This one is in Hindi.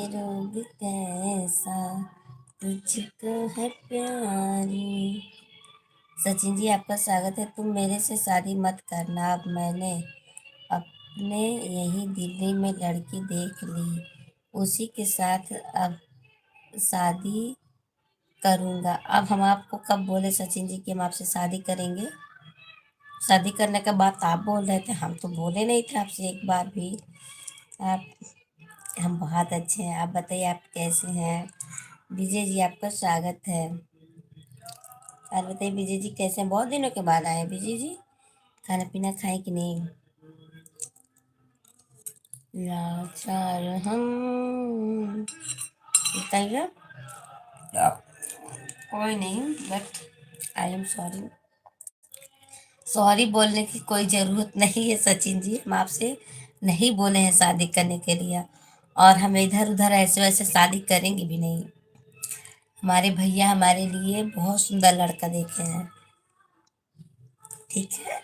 रोग कैसा तुझको है प्यारी। सचिन जी आपका स्वागत है। तुम मेरे से शादी मत करना। अब मैंने अपने यही दिल्ली में लड़की देख ली, उसी के साथ अब शादी करूँगा। अब हम आपको कब बोले सचिन जी कि हम आपसे शादी करेंगे? शादी करने का बात आप बोल रहे थे, हम तो बोले नहीं थे आपसे एक बार भी। आप हम बहुत अच्छे हैं। आप बताइए आप कैसे हैं? विजय जी आपका स्वागत है। और बताइए विजय जी कैसे हैं? बहुत दिनों के बाद आए हैं विजय जी। खाना पीना खाए कि नहीं? लाचार हम बताइए। कोई नहीं, but I am sorry. Sorry बोलने की कोई ज़रूरत नहीं है सचिन जी। हम आपसे नहीं बोले हैं शादी करने के लिए, और हम इधर उधर ऐसे वैसे शादी करेंगे भी नहीं। हमारे भैया हमारे लिए बहुत सुंदर लड़का देखे हैं। ठीक है।